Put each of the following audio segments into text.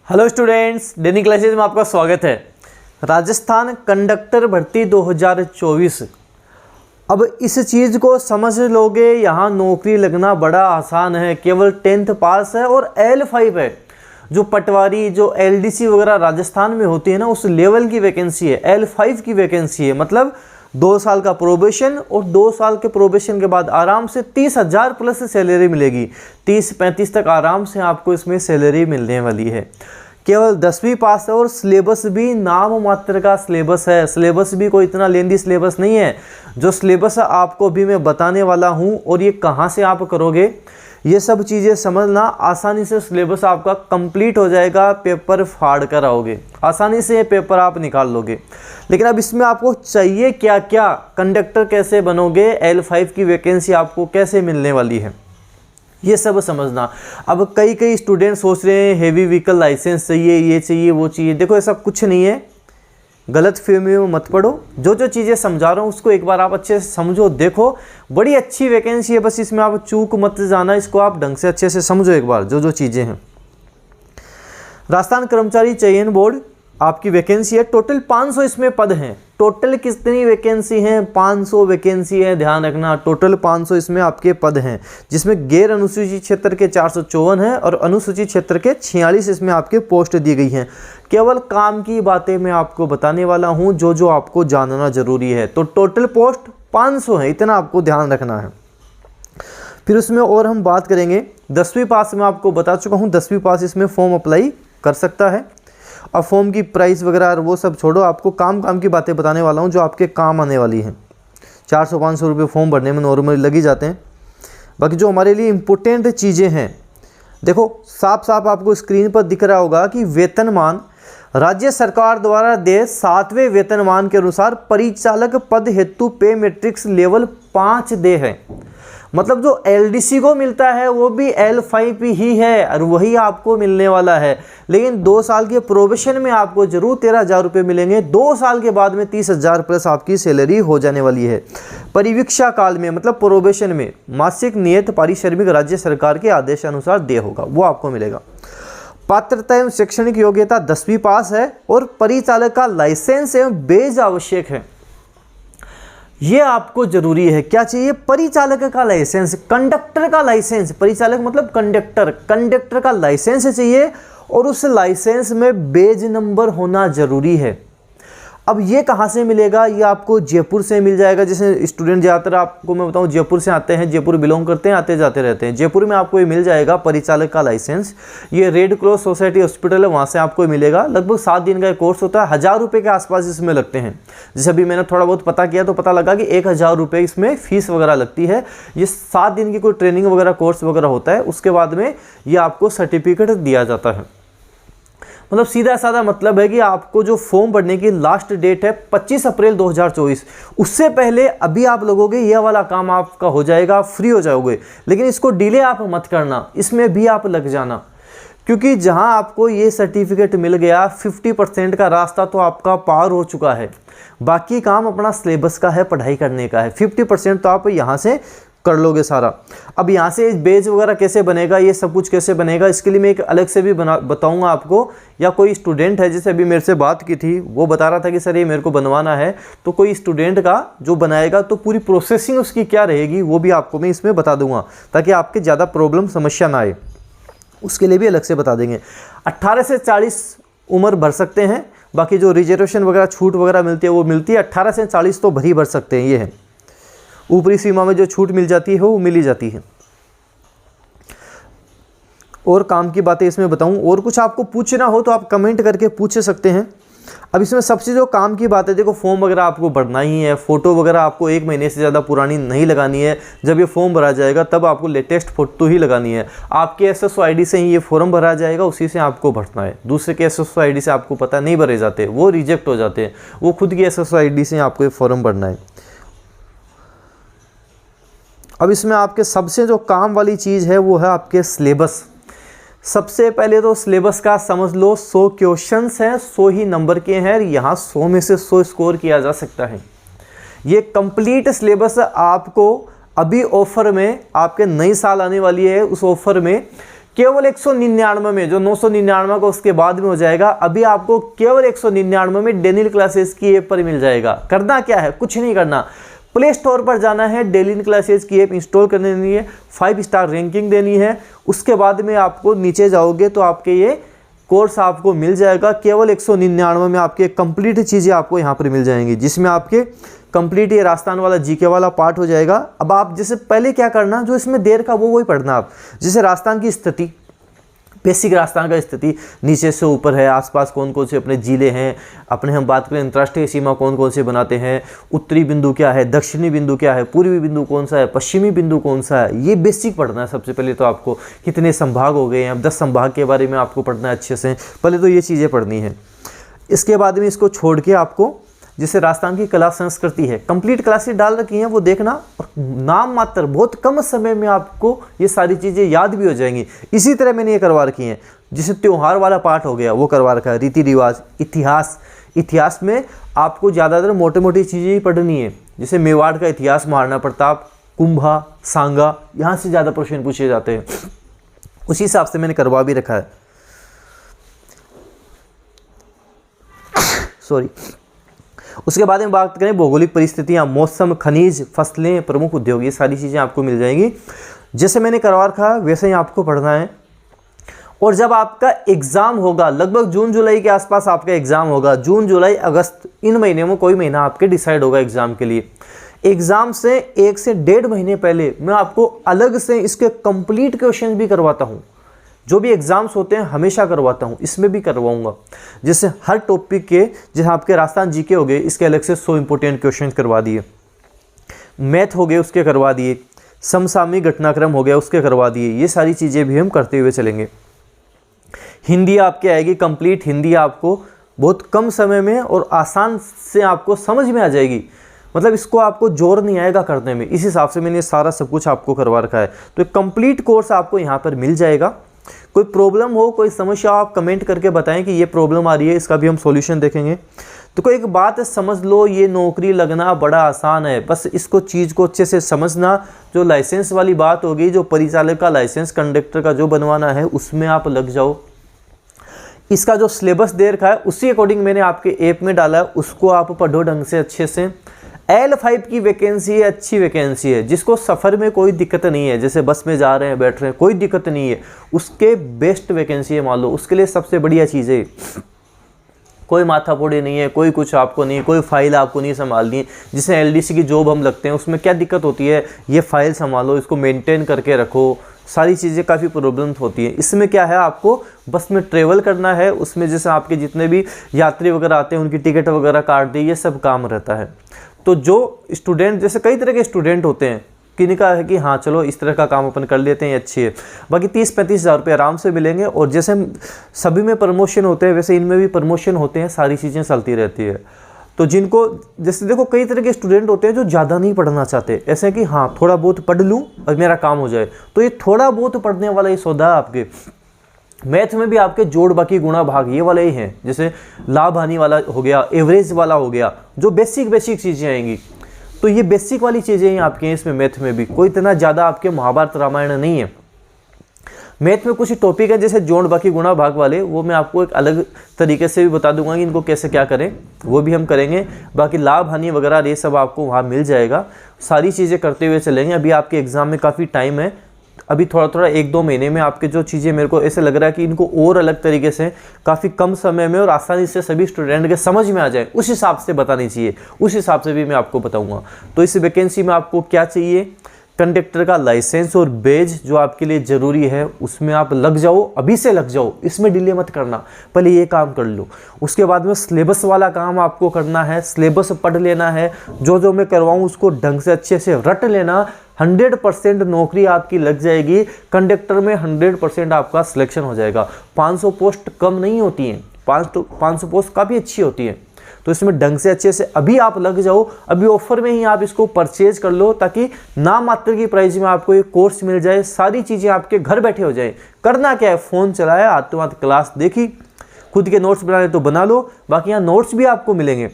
Hello students, daily classes में आपका स्वागत है। राजस्थान कंडक्टर भर्ती 2024। अब इस चीज़ को समझ लोगे, यहाँ नौकरी लगना बड़ा आसान है। केवल 10th पास है और L5 है। जो पटवारी जो LDC वगैरह राजस्थान में होती है ना, उस लेवल की वैकेंसी है। L5 की वैकेंसी है, मतलब 2 साल का प्रोबेशन और 2 साल के प्रोबेशन के बाद आराम से 30,000 प्लस सैलरी मिलेगी। 30-35 तक आराम से आपको इसमें सैलरी मिलने वाली है। केवल 10वीं पास है और सिलेबस भी नाम मात्र का सिलेबस है। सिलेबस भी कोई इतना लेंदी सिलेबस नहीं है। जो सिलेबस आपको अभी मैं बताने वाला हूँ और ये कहाँ से आप करोगे, ये सब चीज़ें समझना। आसानी से सिलेबस आपका कंप्लीट हो जाएगा, पेपर फाड़ कर आओगे, आसानी से ये पेपर आप निकाल लोगे। लेकिन अब इसमें आपको चाहिए क्या क्या, कंडक्टर कैसे बनोगे, L5 की वैकेंसी आपको कैसे मिलने वाली है, ये सब समझना। अब कई स्टूडेंट सोच रहे हैं हेवी व्हीकल लाइसेंस चाहिए, ये चाहिए, वो चाहिए। देखो ऐसा कुछ नहीं है, गलत फहमी में मत पड़ो। जो जो चीज़ें समझा रहा हूँ उसको एक बार आप अच्छे से समझो, देखो। बड़ी अच्छी वैकेंसी है, बस इसमें आप चूक मत जाना, इसको आप ढंग से अच्छे से समझो एक बार जो जो चीज़ें हैं। राजस्थान कर्मचारी चयन बोर्ड आपकी वैकेंसी है। टोटल 500 इसमें पद हैं। टोटल कितनी वैकेंसी हैं? 500 वैकेंसी है, ध्यान रखना। टोटल 500 इसमें आपके पद हैं, जिसमें गैर अनुसूचित क्षेत्र के 454 हैं और अनुसूचित क्षेत्र के 46 इसमें आपके पोस्ट दी गई हैं। केवल काम की बातें मैं आपको बताने वाला हूं, जो जो आपको जानना जरूरी है। तो टोटल पोस्ट 500 है, इतना आपको ध्यान रखना है। फिर उसमें और हम बात करेंगे 10वीं पास में। आपको बता चुका हूँ 10वीं पास इसमें फॉर्म अप्लाई कर सकता है। अब फॉर्म की प्राइस वगैरह वो सब छोड़ो, आपको काम की बातें बताने वाला हूँ जो आपके काम आने वाली हैं। 400-500 रुपये फॉर्म भरने में नॉर्मली लग ही जाते हैं। बाकी जो हमारे लिए इम्पोर्टेंट चीज़ें हैं, देखो साफ साफ आपको स्क्रीन पर दिख रहा होगा कि वेतनमान राज्य सरकार द्वारा दे 7वें वेतनमान के अनुसार परिचालक पद हेतु पे मैट्रिक्स लेवल 5 दे है। मतलब जो LDC को मिलता है वो भी L5 ही है और वही आपको मिलने वाला है। लेकिन 2 साल के प्रोबेशन में आपको जरूर 13,000 रुपये मिलेंगे। 2 साल के बाद में 30,000 प्लस आपकी सैलरी हो जाने वाली है। परिवीक्षा काल में मतलब प्रोबेशन में मासिक नियत पारिश्रमिक राज्य सरकार के आदेशानुसार दे होगा, वो आपको मिलेगा। पात्रता एवं शैक्षणिक योग्यता 10वीं पास है और परिचालक का लाइसेंस एवं बेज आवश्यक है। ये आपको जरूरी है। क्या चाहिए? परिचालक का लाइसेंस, कंडक्टर का लाइसेंस। परिचालक मतलब कंडक्टर, कंडक्टर का लाइसेंस चाहिए और उस लाइसेंस में बेज नंबर होना जरूरी है। अब ये कहाँ से मिलेगा? ये आपको जयपुर से मिल जाएगा। जैसे स्टूडेंट ज़्यादातर आपको मैं बताऊँ जयपुर से आते हैं, जयपुर बिलोंग करते हैं, आते जाते रहते हैं। जयपुर में आपको ये मिल जाएगा परिचालक का लाइसेंस। ये रेड क्रॉस सोसाइटी हॉस्पिटल है, वहाँ से आपको मिलेगा। लगभग 7 दिन का कोर्स होता है। 1,000 रुपये के आसपास इसमें लगते हैं। जैसे अभी मैंने थोड़ा बहुत पता किया तो पता लगा कि 1,000 रुपये इसमें फीस वगैरह लगती है। ये 7 दिन की कोई ट्रेनिंग वगैरह कोर्स वगैरह होता है, उसके बाद में ये आपको सर्टिफिकेट दिया जाता है। मतलब सीधा साधा मतलब है कि आपको जो फॉर्म भरने की लास्ट डेट है 25 अप्रैल 2024, उससे पहले अभी आप लोगोगे ये वाला काम आपका हो जाएगा, फ्री हो जाओगे। लेकिन इसको डिले आप मत करना, इसमें भी आप लग जाना, क्योंकि जहां आपको ये सर्टिफिकेट मिल गया 50% का रास्ता तो आपका पार हो चुका है। बाकी काम अपना सिलेबस का है, पढ़ाई करने का है। 50% तो आप यहाँ से कर लोगे सारा। अब यहाँ से बेज वगैरह कैसे बनेगा, ये सब कुछ कैसे बनेगा, इसके लिए मैं एक अलग से भी बताऊंगा आपको। या कोई स्टूडेंट है, जैसे अभी मेरे से बात की थी, वो बता रहा था कि सर ये मेरे को बनवाना है, तो कोई स्टूडेंट का जो बनाएगा तो पूरी प्रोसेसिंग उसकी क्या रहेगी वो भी आपको मैं इसमें बता दूंगा, ताकि आपके ज़्यादा प्रॉब्लम समस्या ना आए। उसके लिए भी अलग से बता देंगे। 18 से 40 उम्र भर सकते हैं। बाकी जो रिजर्वेशन वगैरह छूट वगैरह मिलती है वो मिलती है। 18 से 40 तो भर ही भर सकते हैं, ये है। ऊपरी सीमा में जो छूट मिल जाती है वो मिल ही जाती है। और काम की बातें इसमें बताऊं, और कुछ आपको पूछना हो तो आप कमेंट करके पूछ सकते हैं। अब इसमें सबसे जो काम की बात है, देखो फॉर्म वगैरह आपको भरना ही है। फ़ोटो वगैरह आपको 1 महीने से ज़्यादा पुरानी नहीं लगानी है। जब ये फॉर्म भरा जाएगा तब आपको लेटेस्ट फ़ोटो ही लगानी है। आपके SSO ID से ही ये फॉर्म भरा जाएगा, उसी से आपको भरना है। दूसरे के SSO ID से आपको पता नहीं भरे जाते, वो रिजेक्ट हो जाते हैं। वो खुद की SSO ID से आपको ये फॉर्म भरना है। अब इसमें आपके सबसे जो काम वाली चीज़ है वो है आपके सिलेबस। सबसे पहले तो सिलेबस का समझ लो, 100 क्वेश्चंस हैं, 100 ही नंबर के हैं। यहाँ 100 में से 100 स्कोर किया जा सकता है। ये कंप्लीट सिलेबस आपको अभी ऑफर में, आपके नई साल आने वाली है, उस ऑफर में केवल 199 में, जो 999 का उसके बाद में हो जाएगा, अभी आपको केवल 199 में डेली क्लासेस की ऐप पर मिल जाएगा। करना क्या है, कुछ नहीं करना, प्ले स्टोर पर जाना है, डेली क्लासेस की ऐप इंस्टॉल कर लेनी है, 5 स्टार रैंकिंग देनी है, उसके बाद में आपको नीचे जाओगे तो आपके ये कोर्स आपको मिल जाएगा। केवल 199 में आपके कंप्लीट चीज़ें आपको यहाँ पर मिल जाएंगी, जिसमें आपके कंप्लीट ये राजस्थान वाला जीके वाला पार्ट हो जाएगा। अब आप जैसे पहले क्या करना, जो इसमें देर का वो वही पढ़ना आप, जैसे राजस्थान की स्थिति, बेसिक राजस्थान का स्थिति नीचे से ऊपर है, आसपास कौन कौन से अपने जिले हैं, अपने हम बात करें अंतर्राष्ट्रीय सीमा कौन कौन से बनाते हैं, उत्तरी बिंदु क्या है, दक्षिणी बिंदु क्या है, पूर्वी बिंदु कौन सा है, पश्चिमी बिंदु कौन सा है, ये बेसिक पढ़ना है सबसे पहले। तो आपको कितने संभाग हो गए हैं, अब 10 संभाग के बारे में आपको पढ़ना है अच्छे से, पहले तो ये चीज़ें पढ़नी है। इसके बाद में इसको छोड़ के आपको जिससे राजस्थान की कला संस्कृति है, कंप्लीट क्लासेस डाल रखी हैं, वो देखना, और नाम मात्र बहुत कम समय में आपको ये सारी चीज़ें याद भी हो जाएंगी। इसी तरह मैंने ये करवा रखी हैं, जैसे त्यौहार वाला पार्ट हो गया वो करवा रखा है, रीति रिवाज, इतिहास, इतिहास में आपको ज़्यादातर मोटी मोटी चीज़ें ही पढ़नी है, जैसे मेवाड़ का इतिहास, महाराणा प्रताप, कुंभा, सांगा, यहाँ से ज़्यादा प्रश्न पूछे जाते हैं, उसी हिसाब से मैंने करवा भी रखा है। सॉरी। उसके बाद में बात करें भौगोलिक परिस्थितियां, मौसम, खनिज, फसलें, प्रमुख उद्योग, ये सारी चीज़ें आपको मिल जाएंगी। जैसे मैंने करवा रखा है वैसे ही आपको पढ़ना है। और जब आपका एग्ज़ाम होगा, लगभग जून जुलाई के आसपास आपका एग्ज़ाम होगा, जून जुलाई अगस्त, इन महीने में कोई महीना आपके डिसाइड होगा एग्ज़ाम के लिए। एग्ज़ाम से 1 से 1.5 महीने पहले मैं आपको अलग से इसके कंप्लीट क्वेश्चन भी करवाता हूँ। जो भी एग्ज़ाम्स होते हैं हमेशा करवाता हूँ, इसमें भी करवाऊंगा। जैसे हर टॉपिक के, जैसे आपके राजस्थान जीके हो गए, इसके अलग से 100 इंपॉर्टेंट क्वेश्चन करवा दिए, मैथ हो गए उसके करवा दिए, समसामयिक घटनाक्रम हो गया उसके करवा दिए, ये सारी चीज़ें भी हम करते हुए चलेंगे। हिंदी आपके आएगी कंप्लीट, हिंदी आपको बहुत कम समय में और आसान से आपको समझ में आ जाएगी, मतलब इसको आपको जोर नहीं आएगा करने में। इस हिसाब से मैंने सारा सब कुछ आपको करवा रखा है। तो एक कंप्लीट कोर्स आपको यहाँ पर मिल जाएगा। कोई प्रॉब्लम हो, कोई समस्या, आप कमेंट करके बताएं कि ये प्रॉब्लम आ रही है, इसका भी हम सॉल्यूशन देखेंगे। तो कोई एक बात समझ लो, ये नौकरी लगना बड़ा आसान है, बस इसको चीज़ को अच्छे से समझना। जो लाइसेंस वाली बात होगी, जो परिचालक का लाइसेंस, कंडक्टर का जो बनवाना है, उसमें आप लग जाओ। इसका जो सिलेबस दे रखा है उसी अकॉर्डिंग मैंने आपके ऐप में डाला है, उसको आप पढ़ो ढंग से अच्छे से। L5 की वैकेंसी है, अच्छी वैकेंसी है, जिसको सफ़र में कोई दिक्कत नहीं है, जैसे बस में जा रहे हैं, बैठ रहे हैं, कोई दिक्कत नहीं है, उसके बेस्ट वैकेंसी है मान लो, उसके लिए सबसे बढ़िया चीज़ है। कोई माथापोड़ी नहीं है, कोई कुछ आपको नहीं, कोई फाइल आपको नहीं संभालनी है। जिसे LDC की जॉब हम लगते हैं उसमें क्या दिक्कत होती है, ये फाइल संभालो, इसको मेंटेन करके रखो, सारी चीज़ें काफ़ी प्रॉब्लम्स होती हैं। इसमें क्या है, आपको बस में ट्रेवल करना है, उसमें जैसे आपके जितने भी यात्री वगैरह आते हैं उनकी टिकट वगैरह काट दी, ये सब काम रहता है। तो जो स्टूडेंट, जैसे कई तरह के स्टूडेंट होते हैं, किन्हीं है कि हाँ चलो इस तरह का काम अपन कर लेते हैं, ये अच्छी है, बाकी 30-35 हज़ार रुपये आराम से मिलेंगे। और जैसे सभी में प्रमोशन होते हैं वैसे इनमें भी प्रमोशन होते हैं, सारी चीज़ें चलती रहती है। तो जिनको, जैसे देखो कई तरह के स्टूडेंट होते हैं जो ज़्यादा नहीं पढ़ना चाहते, ऐसे कि हाँ थोड़ा बहुत पढ़ लूँ और मेरा काम हो जाए, तो ये थोड़ा बहुत पढ़ने वाला ही सौदा है आपके। मैथ में भी आपके जोड़ बाकी गुणा भाग ये वाले ही हैं, जैसे लाभ हानि वाला हो गया, एवरेज वाला हो गया, जो बेसिक चीज़ें आएंगी। तो ये बेसिक वाली चीज़ें हैं आपके इसमें मैथ में भी, कोई इतना ज़्यादा आपके महाभारत रामायण नहीं है। मैथ में कुछ टॉपिक है जैसे जोड़ बाकी गुणा भाग वाले, वो मैं आपको एक अलग तरीके से भी बता दूंगा कि इनको कैसे क्या करें, वो भी हम करेंगे। बाकी लाभ हानि वगैरह ये सब आपको वहाँ मिल जाएगा, सारी चीज़ें करते हुए चलेंगे। अभी आपके एग्ज़ाम में काफ़ी टाइम है, अभी थोड़ा 1-2 महीने में आपके जो चीज़ें, मेरे को ऐसे लग रहा है कि इनको और अलग तरीके से काफ़ी कम समय में और आसानी से सभी स्टूडेंट के समझ में आ जाए, उस हिसाब से बतानी चाहिए, उस हिसाब से भी मैं आपको बताऊंगा। तो इस वैकेंसी में आपको क्या चाहिए, कंडक्टर का लाइसेंस और बैज जो आपके लिए ज़रूरी है, उसमें आप लग जाओ, अभी से लग जाओ, इसमें डिले मत करना, पहले ये काम कर लो। उसके बाद में सिलेबस वाला काम आपको करना है, सिलेबस पढ़ लेना है, जो मैं करवाऊँ उसको ढंग से अच्छे से रट लेना। 100% नौकरी आपकी लग जाएगी, कंडक्टर में 100% आपका सिलेक्शन हो जाएगा। 500 पोस्ट कम नहीं होती हैं, 500 पोस्ट काफ़ी अच्छी होती हैं। तो इसमें ढंग से अच्छे से अभी आप लग जाओ, अभी ऑफर में ही आप इसको परचेज कर लो, ताकि नाम मात्र की प्राइस में आपको ये कोर्स मिल जाए, सारी चीज़ें आपके घर बैठे हो जाए। करना क्या है, फ़ोन चलाया, हाथों हाथ क्लास देखी, खुद के नोट्स बनाने तो बना लो, बाकी यहाँ नोट्स भी आपको मिलेंगे।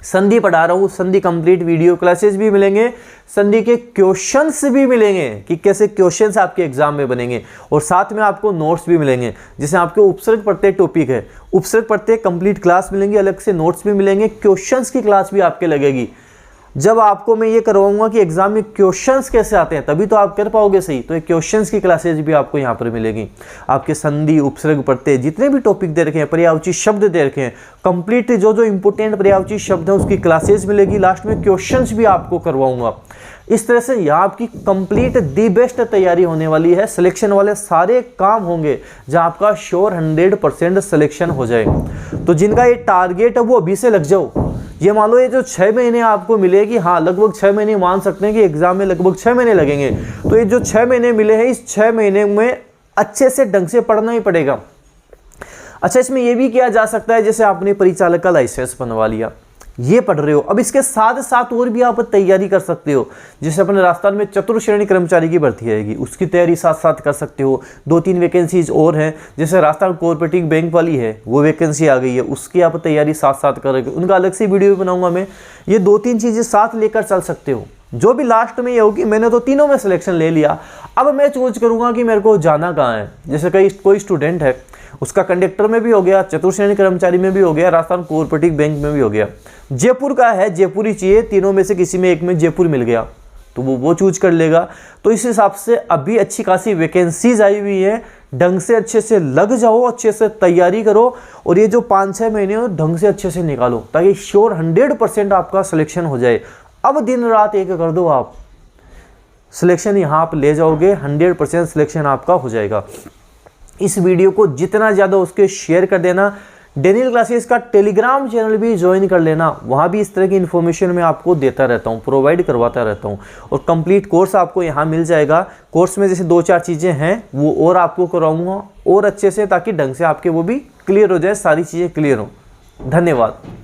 संधि पढ़ा रहा हूँ, संधि कंप्लीट वीडियो क्लासेस भी मिलेंगे, संधि के क्वेश्चंस भी मिलेंगे कि कैसे क्वेश्चंस आपके एग्जाम में बनेंगे, और साथ में आपको नोट्स भी मिलेंगे। जैसे आपके उपसर्ग प्रत्यय टॉपिक है, उपसर्ग प्रत्यय कंप्लीट क्लास मिलेंगी, अलग से नोट्स भी मिलेंगे, क्वेश्चंस की क्लास भी आपके लगेगी। जब आपको मैं ये करवाऊंगा कि एग्जाम में क्वेश्चंस कैसे आते हैं तभी तो आप कर पाओगे सही, तो ये क्वेश्चंस की क्लासेज भी आपको यहाँ पर मिलेगी। आपके संधि, उपसर्ग प्रत्यय जितने भी टॉपिक दे रखे हैं, पर्यायवाची शब्द दे रखे हैं, कंप्लीट जो जो इंपोर्टेंट पर्यायवाची शब्द है उसकी क्लासेज मिलेगी। लास्ट में क्वेश्चंस भी आपको करवाऊंगा। इस तरह से यहाँ आपकी कंप्लीट दी बेस्ट तैयारी होने वाली है। सिलेक्शन वाले सारे काम होंगे जहाँ आपका श्योर 100% सिलेक्शन हो जाए। तो जिनका ये टारगेट है वो अभी से लग जाओ। ये मान लो ये जो 6 महीने आपको मिले कि हाँ लगभग 6 महीने मान सकते हैं कि एग्जाम में लगभग 6 महीने लगेंगे, तो ये जो 6 महीने मिले हैं इस 6 महीने में अच्छे से ढंग से पढ़ना ही पड़ेगा। अच्छा, इसमें ये भी किया जा सकता है जैसे आपने परिचालक का लाइसेंस बनवा लिया, ये पढ़ रहे हो, अब इसके साथ साथ और भी आप तैयारी कर सकते हो। जैसे अपने राजस्थान में चतुर्थ श्रेणी कर्मचारी की भर्ती आएगी, उसकी तैयारी साथ साथ कर सकते हो। 2-3 वैकेंसीज और हैं, जैसे राजस्थान कोऑपरेटिव बैंक वाली है वो वैकेंसी आ गई है, उसकी आप तैयारी साथ साथ करोगे, उनका अलग से वीडियो भी बनाऊंगा मैं। ये 2-3 चीज़ें साथ लेकर चल सकते हो। जो भी लास्ट में ये होगी मैंने तो तीनों में सिलेक्शन ले लिया, अब मैं चूज करूंगा कि मेरे को जाना कहाँ है। जैसे कोई स्टूडेंट है, उसका कंडक्टर में भी हो गया, चतुर्थ श्रेणी कर्मचारी में भी हो गया, राजस्थान कोऑपरेटिव बैंक में भी हो गया, जयपुर का है, जयपुर ही चाहिए, तीनों में से किसी में एक में जयपुर मिल गया तो वो चूज कर लेगा। तो इस हिसाब से अभी अच्छी खासी वैकेंसीज आई हुई है, ढंग से अच्छे से लग जाओ, अच्छे से तैयारी करो, और ये जो 5-6 महीने हो ढंग से अच्छे से निकालो ताकि श्योर 100% आपका सिलेक्शन हो जाए। अब दिन रात एक कर दो, आप सिलेक्शन यहाँ आप ले जाओगे, 100% सिलेक्शन आपका हो जाएगा। इस वीडियो को जितना ज़्यादा उसके शेयर कर देना। डेनियल क्लासेस का टेलीग्राम चैनल भी ज्वाइन कर लेना, वहाँ भी इस तरह की इन्फॉर्मेशन मैं आपको देता रहता हूँ, प्रोवाइड करवाता रहता हूँ। और कंप्लीट कोर्स आपको यहाँ मिल जाएगा। कोर्स में जैसे 2-4 चीज़ें हैं वो और आपको कराऊंगा और अच्छे से, ताकि ढंग से आपके वो भी क्लियर हो जाए, सारी चीज़ें क्लियर हो। धन्यवाद।